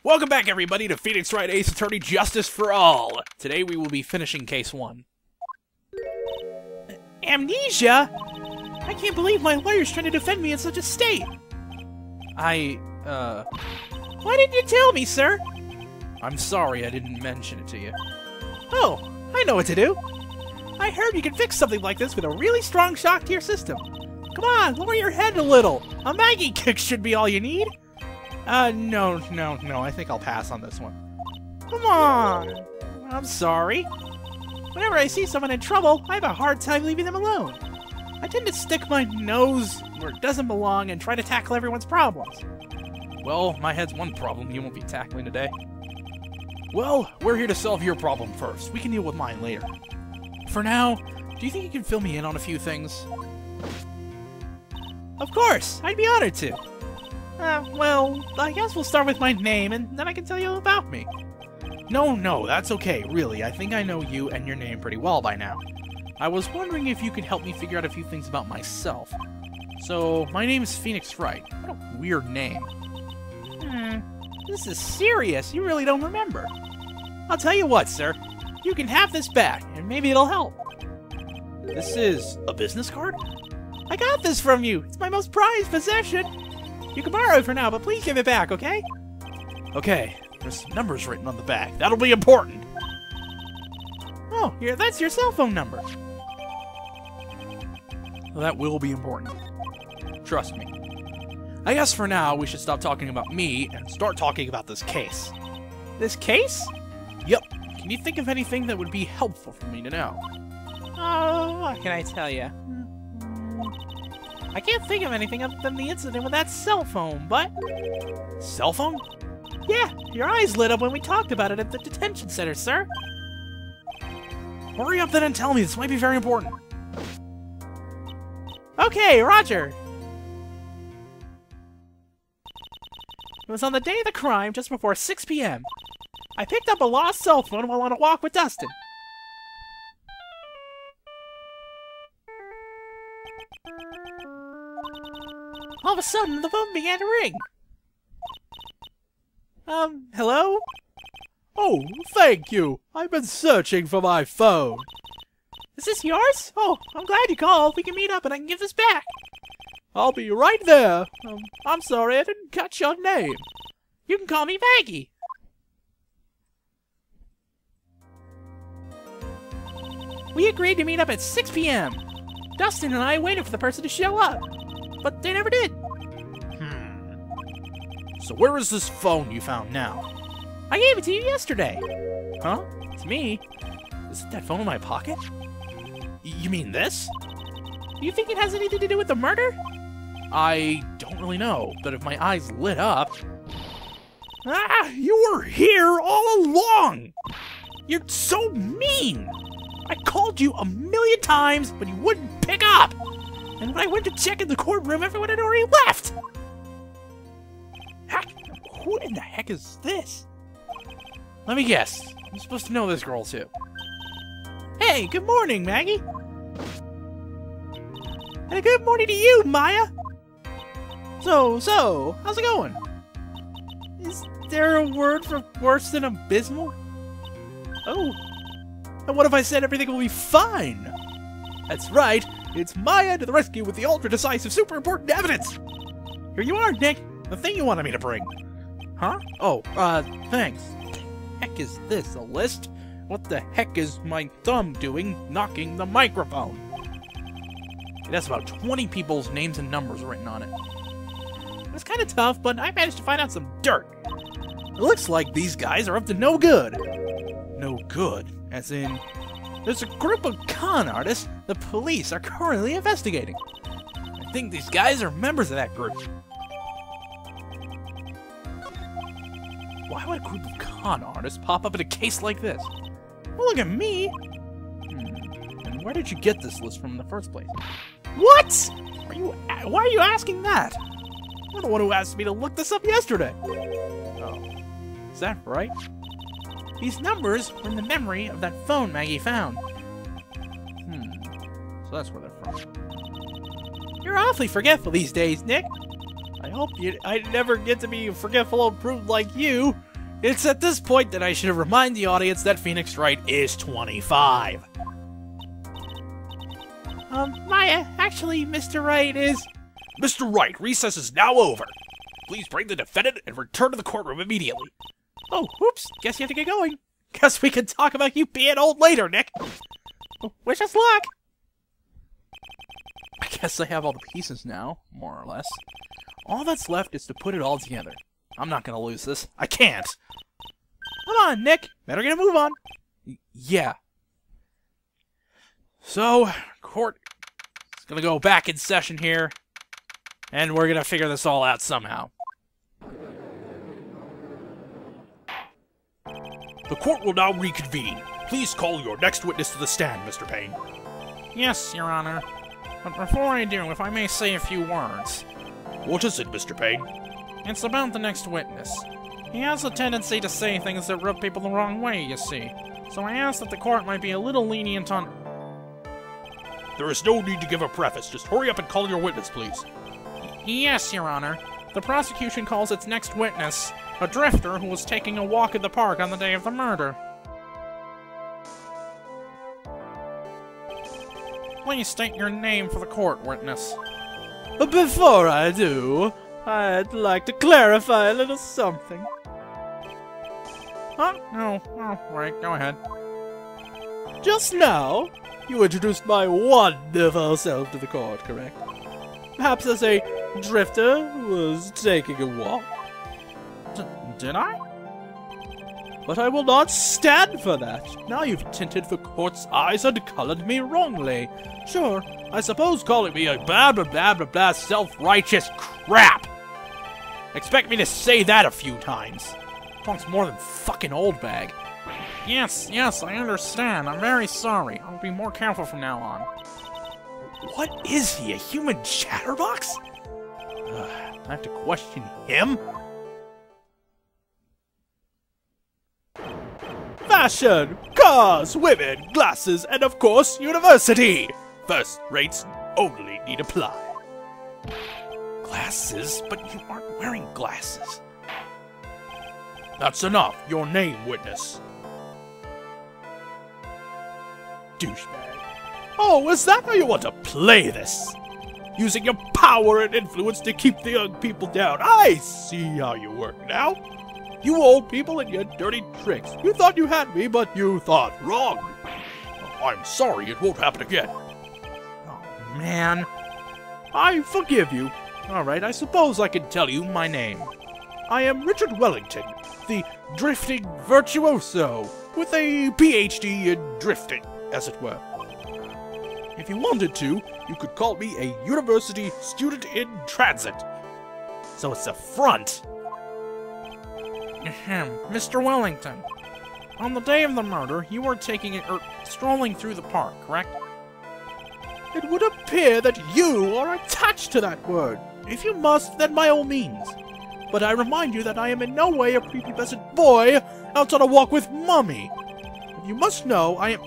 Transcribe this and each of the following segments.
Welcome back, everybody, to Phoenix Wright Ace Attorney Justice for All. Today we will be finishing Case 1. Amnesia? I can't believe my lawyer's trying to defend me in such a state. Why didn't you tell me, sir? I'm sorry I didn't mention it to you. Oh, I know what to do. I heard you can fix something like this with a really strong shock to your system. Come on, lower your head a little. A Maggie kick should be all you need. No, I think I'll pass on this one. Come on. I'm sorry. Whenever I see someone in trouble, I have a hard time leaving them alone. I tend to stick my nose where it doesn't belong and try to tackle everyone's problems. Well, my head's one problem you won't be tackling today. Well, we're here to solve your problem first. We can deal with mine later. For now, do you think you can fill me in on a few things? Of course, I'd be honored to. Well, I guess we'll start with my name, and then I can tell you about me. No, that's okay, really. I think I know you and your name pretty well by now. I was wondering if you could help me figure out a few things about myself. So, my name is Phoenix Wright. What a weird name. This is serious. You really don't remember. I'll tell you what, sir. You can have this back, and maybe it'll help. This is a business card? I got this from you. It's my most prized possession. You can borrow it for now, but please give it back, okay? Okay, there's some numbers written on the back. That'll be important. Oh, that's your cell phone number. Well, that will be important. Trust me. I guess for now, we should stop talking about me and start talking about this case. This case? Yep. Can you think of anything that would be helpful for me to know? Oh, what can I tell you? I can't think of anything other than the incident with that cell phone, but... Cell phone? Yeah, your eyes lit up when we talked about it at the detention center, sir. Hurry up then and tell me, this might be very important. Okay, Roger. It was on the day of the crime, just before 6 p.m. I picked up a lost cell phone while on a walk with Dustin. All of a sudden, the phone began to ring. Hello? Oh, thank you. I've been searching for my phone. Is this yours? Oh, I'm glad you called. We can meet up and I can give this back. I'll be right there. I'm sorry, I didn't catch your name. You can call me Maggie. We agreed to meet up at 6 p.m. Dustin and I waited for the person to show up, but they never did. So where is this phone you found now? I gave it to you yesterday. Huh? It's me? Isn't that phone in my pocket? You mean this? Do you think it has anything to do with the murder? I don't really know, but if my eyes lit up... Ah! You were here all along! You're so mean! I called you a million times, but you wouldn't pick up! And when I went to check in the courtroom, everyone had already left! Heck, who in the heck is this? Let me guess. I'm supposed to know this girl, too. Hey, good morning, Maggie. And good morning to you, Maya. So, how's it going? Is there a word for worse than abysmal? Oh. And what if I said everything will be fine? That's right. It's Maya to the rescue with the ultra-decisive, super important evidence. Here you are, Nick. The thing you wanted me to bring. Huh? Oh, thanks. What the heck is this, a list? What the heck is my thumb doing knocking the microphone? It has about 20 people's names and numbers written on it. It was kind of tough, but I managed to find out some dirt. It looks like these guys are up to no good. No good? As in, there's a group of con artists the police are currently investigating. I think these guys are members of that group. Why would a group of con artists pop up in a case like this? Well, look at me. And where did you get this list from in the first place? What? Why are you asking that? You're the one who asked me to look this up yesterday. Oh, is that right? These numbers were in the memory of that phone Maggie found. So that's where they're from. You're awfully forgetful these days, Nick. I hope I never get to be a forgetful old prude like you. It's at this point that I should remind the audience that Phoenix Wright is 25. Actually, Mr. Wright is... Mr. Wright, recess is now over. Please bring the defendant and return to the courtroom immediately. Oh, whoops. Guess you have to get going. Guess we can talk about you being old later, Nick. Wish us luck. I guess I have all the pieces now, more or less. All that's left is to put it all together. I'm not gonna lose this. I can't. Come on, Nick. Better get a move on. Yeah. So, court is gonna go back in session here, and we're gonna figure this all out somehow. The court will now reconvene. Please call your next witness to the stand, Mr. Payne. Yes, Your Honor. But before I do, if I may say a few words. What is it, Mr. Payne? It's about the next witness. He has a tendency to say things that rub people the wrong way, you see. So I asked that the court might be a little lenient on... There is no need to give a preface. Just hurry up and call your witness, please. Yes, Your Honor. The prosecution calls its next witness a drifter who was taking a walk in the park on the day of the murder. Please state your name for the court, witness. Before I do, I'd like to clarify a little something. Huh? No. Oh, right. Go ahead. Just now, you introduced my wonderful self to the court, correct? Perhaps as a drifter who was taking a walk. Did I? But I will not stand for that. Now you've tinted the court's eyes and colored me wrongly. Sure, I suppose calling me a blah blah blah blah blah self-righteous crap. Expect me to say that a few times. Talks more than fucking Oldbag. Yes, I understand. I'm very sorry. I'll be more careful from now on. What is he, a human chatterbox? I have to question him? Fashion, cars, women, glasses, and of course, university. First rates only need apply. Glasses? But you aren't wearing glasses. That's enough. Your name, witness. Douchebag. Oh, is that how you want to play this? Using your power and influence to keep the young people down. I see how you work now. You old people and your dirty tricks. You thought you had me, but you thought wrong. I'm sorry, it won't happen again. Oh, man. I forgive you. Alright, I suppose I can tell you my name. I am Richard Wellington, the drifting virtuoso, with a PhD in drifting, as it were. If you wanted to, you could call me a university student in transit. So it's a front. Mr. Wellington, on the day of the murder, you were strolling through the park, correct? It would appear that you are attached to that word. If you must, then by all means. But I remind you that I am in no way a prepubescent boy out on a walk with Mummy. You must know I am...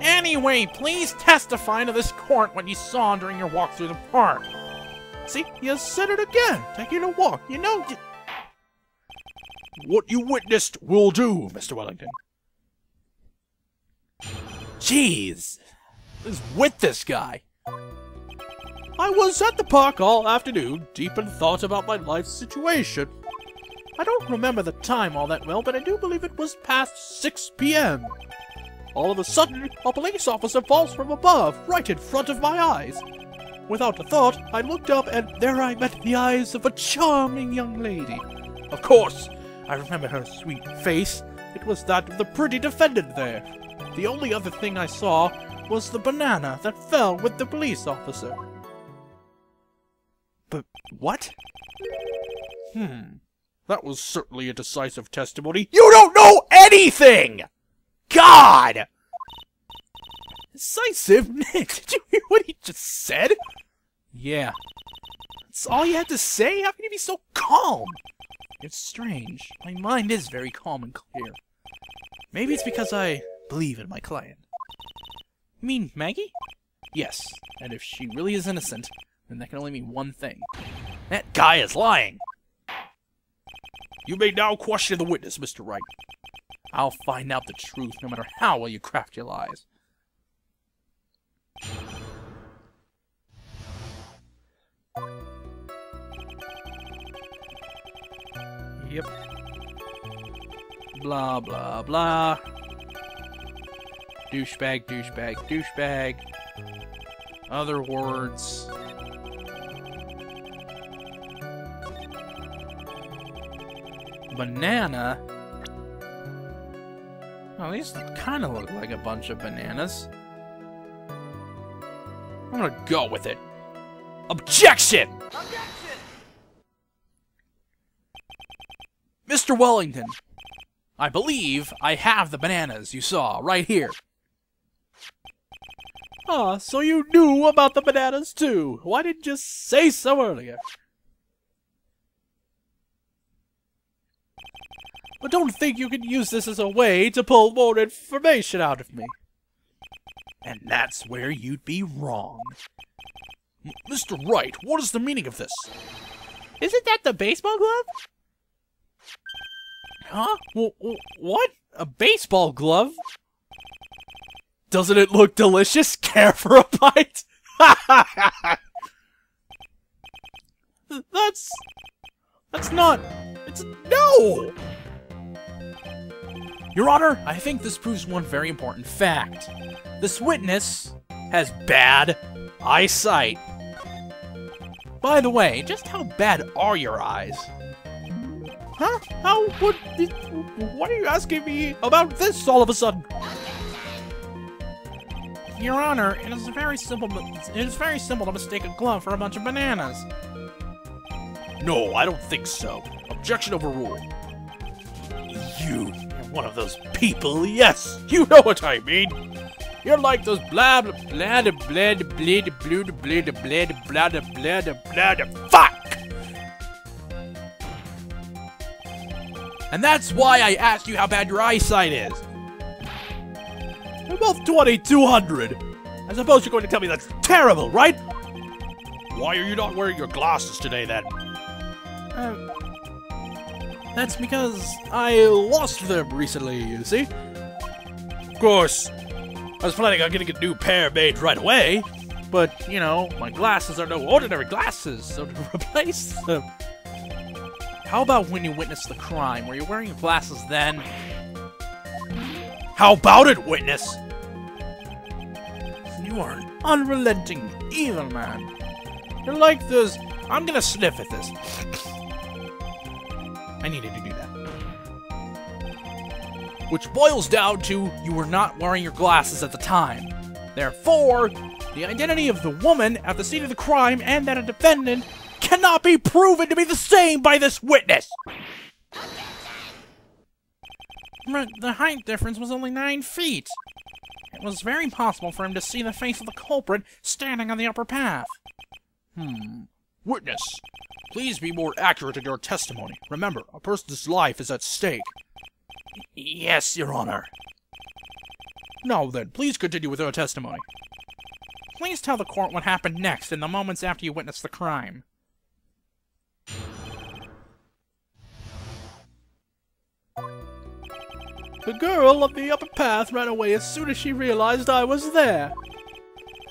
Anyway, please testify to this court what you saw during your walk through the park. See, you said it again. Taking a walk. You know... What you witnessed will do, Mr. Wellington. Jeez. What is with this guy? I was at the park all afternoon, deep in thought about my life situation. I don't remember the time all that well, but I do believe it was past 6 p.m. All of a sudden, a police officer falls from above, right in front of my eyes. Without a thought, I looked up, and there I met the eyes of a charming young lady. Of course, I remember her sweet face. It was that of the pretty defendant there. The only other thing I saw was the banana that fell with the police officer. But what? That was certainly a decisive testimony. You don't know anything! God! Decisive? Nick, did you hear what he just said? Yeah. That's all you had to say? How can you be so calm? It's strange. My mind is very calm and clear. Maybe it's because I believe in my client. You mean Maggie? Yes, and if she really is innocent, then that can only mean one thing. That guy is lying! You may now question the witness, Mr. Wright. I'll find out the truth no matter how well you craft your lies. Yep. Blah, blah, blah. Douchebag, douchebag, douchebag. Other words. Banana. Oh, these kind of look like a bunch of bananas. I'm gonna go with it. Objection! Mr. Wellington, I believe I have the bananas you saw right here. Ah, so you knew about the bananas too. Why didn't you say so earlier? But don't think you can use this as a way to pull more information out of me. And that's where you'd be wrong. Mr. Wright, what is the meaning of this? Isn't that the baseball glove? Huh? What? A baseball glove? Doesn't it look delicious? Care for a bite? That's not... No! Your Honor, I think this proves one very important fact. This witness has bad eyesight. By the way, just how bad are your eyes? Huh? What are you asking me about this all of a sudden? Your Honor, it is very simple to mistake a glove for a bunch of bananas. No, I don't think so. Objection overruled. You're one of those people, yes, you know what I mean. You're like those blah blah blah blah blah blah blah blah blah blah blah blah fuck! And that's why I asked you how bad your eyesight is. They're both 2200. I suppose you're going to tell me that's terrible, right? Why are you not wearing your glasses today, then? That's because I lost them recently, you see? Of course. I was planning on getting a new pair made right away. But, you know, my glasses are no ordinary glasses, so to replace them... How about when you witnessed the crime? Were you wearing your glasses then? How about it, witness? You are an unrelenting, evil man. You're like this... I'm gonna sniff at this. I needed to do that. Which boils down to, you were not wearing your glasses at the time. Therefore, the identity of the woman at the scene of the crime and that a defendant cannot be proven to be the same by this witness! The height difference was only 9 feet. It was very possible for him to see the face of the culprit standing on the upper path. Witness, please be more accurate in your testimony. Remember, a person's life is at stake. Yes, Your Honor. Now then, please continue with your testimony. Please tell the court what happened next in the moments after you witnessed the crime. The girl up the upper path ran away as soon as she realized I was there.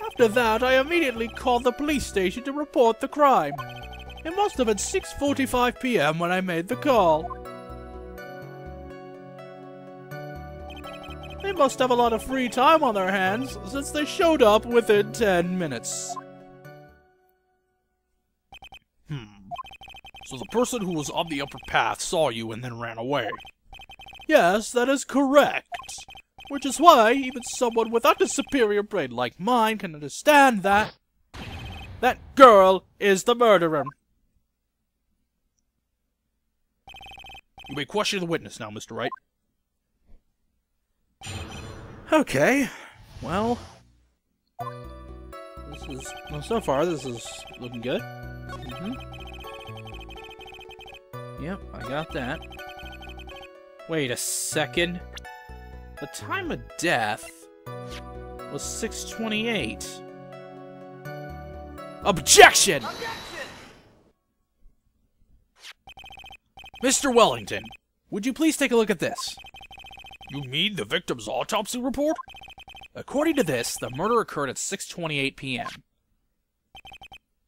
After that, I immediately called the police station to report the crime. It must have been 6:45 p.m. when I made the call. They must have a lot of free time on their hands, since they showed up within 10 minutes. So the person who was on the upper path saw you and then ran away? Yes, that is correct. Which is why even someone without a superior brain like mine can understand that that girl is the murderer. You may question the witness now, Mr. Wright. Okay, well, so far this is looking good. Yep, I got that. Wait a second. The time of death was 6:28. Objection! Mr. Wellington, would you please take a look at this? You mean the victim's autopsy report? According to this, the murder occurred at 6:28 p.m.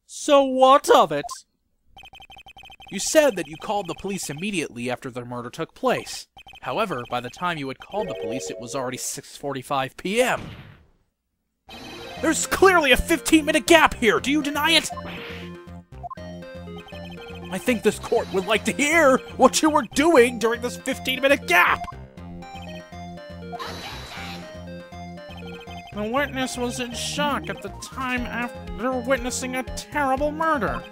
So what of it? You said that you called the police immediately after the murder took place. However, by the time you had called the police, it was already 6:45 p.m. There's clearly a 15-minute gap here! Do you deny it? I think this court would like to hear what you were doing during this 15-minute gap! The witness was in shock at the time after witnessing a terrible murder.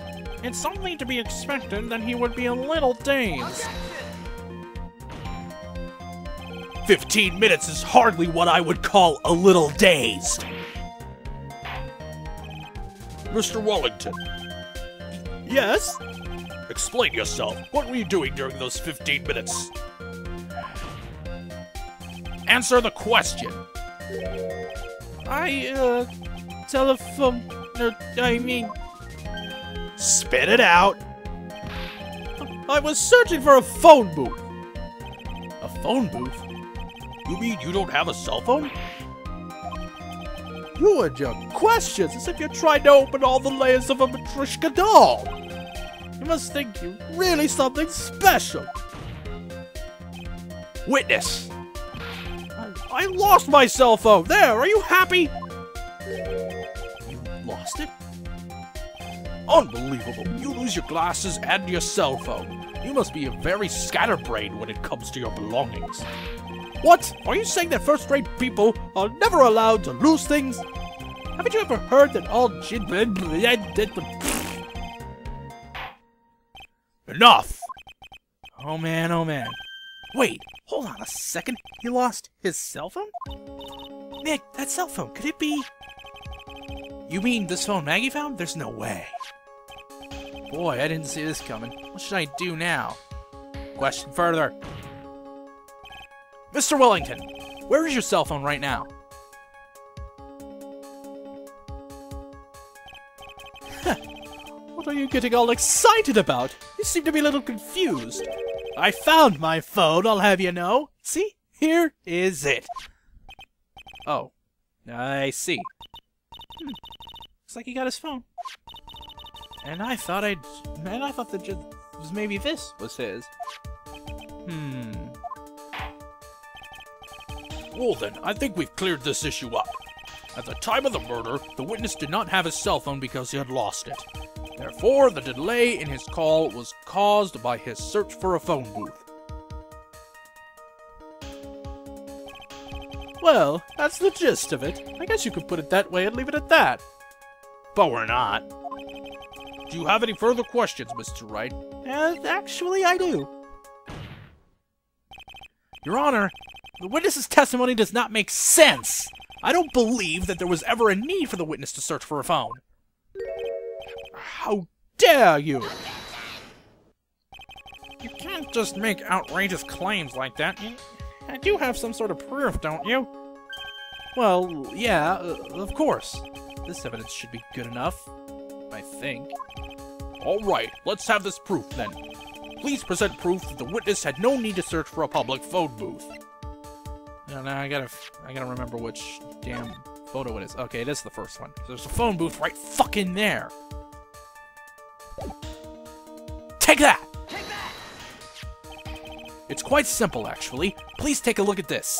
It's only to be expected that he would be a little dazed. 15 minutes is hardly what I would call a little dazed. Mr. Wellington. Yes? Explain yourself. What were you doing during those 15 minutes? Answer the question. Spit it out. I was searching for a phone booth. A phone booth? You mean you don't have a cell phone? You and your questions, as if you're trying to open all the layers of a Matryoshka doll. You must think you're really something special. Witness. I lost my cell phone. There, are you happy? You lost it? Unbelievable. You lose your glasses and your cell phone. You must be a very scatterbrained when it comes to your belongings. What? Are you saying that first-rate people are never allowed to lose things? Haven't you ever heard that all Enough! Oh man. Wait, hold on a second. He lost his cell phone? Nick, that cell phone, could it be... You mean this phone Maggie found? There's no way. Boy, I didn't see this coming. What should I do now? Question further. Mr. Wellington, where is your cell phone right now? What are you getting all excited about? You seem to be a little confused. I found my phone, I'll have you know. See? Here is it. Oh, I see. Looks like he got his phone. And I thought that just maybe this was his. Well then, I think we've cleared this issue up. At the time of the murder, the witness did not have his cell phone because he had lost it. Therefore, the delay in his call was caused by his search for a phone booth. Well, that's the gist of it. I guess you could put it that way and leave it at that. But we're not. Do you have any further questions, Mr. Wright? Actually, I do. Your Honor, the witness's testimony does not make sense. I don't believe that there was ever a need for the witness to search for a phone. How dare you! You can't just make outrageous claims like that. I do have some sort of proof, don't you? Well, yeah, of course. This evidence should be good enough, I think. All right, let's have this proof then. Please present proof that the witness had no need to search for a public phone booth. No, I gotta remember which damn photo it is. Okay, it is the first one. There's a phone booth right fucking there. Take that! Take that! It's quite simple, actually. Please take a look at this.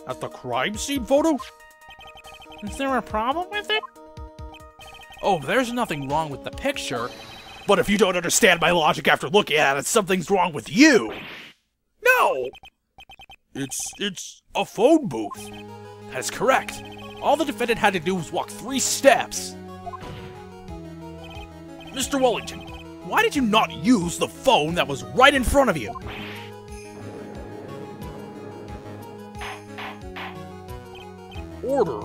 At the crime scene photo? Is there a problem with it? Oh, there's nothing wrong with the picture. But if you don't understand my logic after looking at it, something's wrong with you. No! It's a phone booth. That is correct. All the defendant had to do was walk 3 steps. Mr. Wellington, why did you not use the phone that was right in front of you? Order.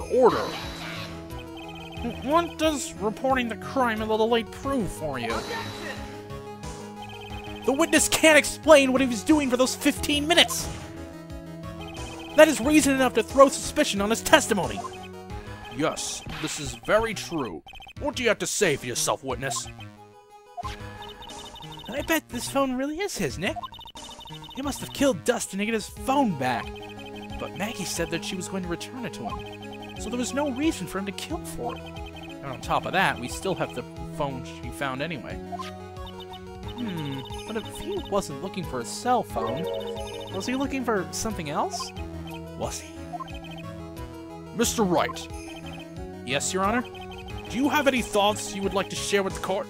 What does reporting the crime a little late prove for you? The witness can't explain what he was doing for those 15 minutes. That is reason enough to throw suspicion on his testimony. Yes, this is very true. What do you have to say for yourself, witness? I bet this phone really is his, Nick. He must have killed Dustin to get his phone back. But Maggie said that she was going to return it to him, so there was no reason for him to kill for it. And on top of that, we still have the phone she found anyway. But if he wasn't looking for a cell phone, was he looking for something else? Was he? Mr. Wright, Yes, Your Honor? do you have any thoughts you would like to share with the court?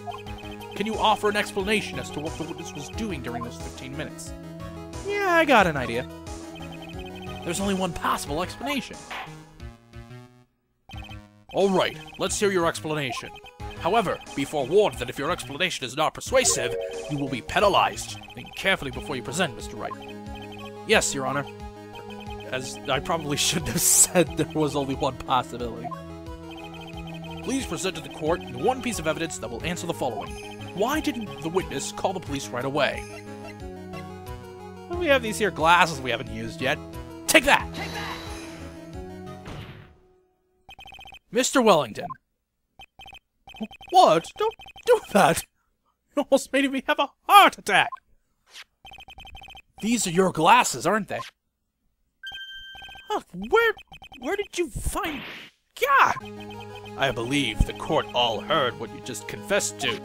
Can you offer an explanation as to what the witness was doing during those 15 minutes? Yeah, I got an idea. There's only one possible explanation. All right, let's hear your explanation. However, be forewarned that if your explanation is not persuasive, you will be penalized. Think carefully before you present, Mr. Wright. Yes, Your Honor. As I probably shouldn't have said there was only one possibility. Please present to the court the one piece of evidence that will answer the following. Why didn't the witness call the police right away? We have these here glasses we haven't used yet. Take that! Mr. Wellington. What? Don't do that! You almost made me have a heart attack! These are your glasses, aren't they? Huh, where did you find... God! I believe the court all heard what you just confessed to.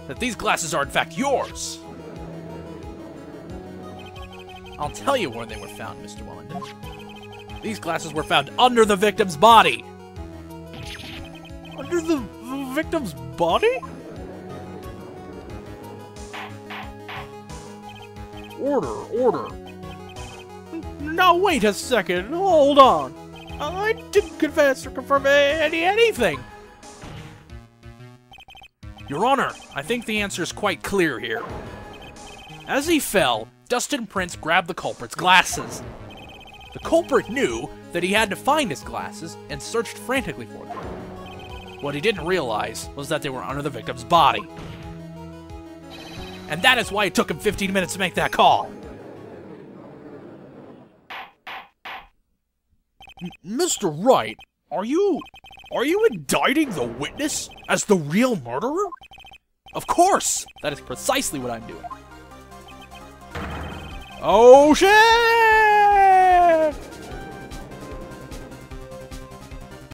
That these glasses are in fact yours! I'll tell you where they were found, Mr. Wellington. These glasses were found under the victim's body! Under the victim's body? Order. Now wait a second, hold on. I didn't confess or confirm anything. Your Honor, I think the answer is quite clear here. As he fell, Dustin Prince grabbed the culprit's glasses. The culprit knew that he had to find his glasses and searched frantically for them. What he didn't realize was that they were under the victim's body. And that is why it took him 15 minutes to make that call. Mr. Wright, are you indicting the witness as the real murderer? Of course! That is precisely what I'm doing. Oh shit!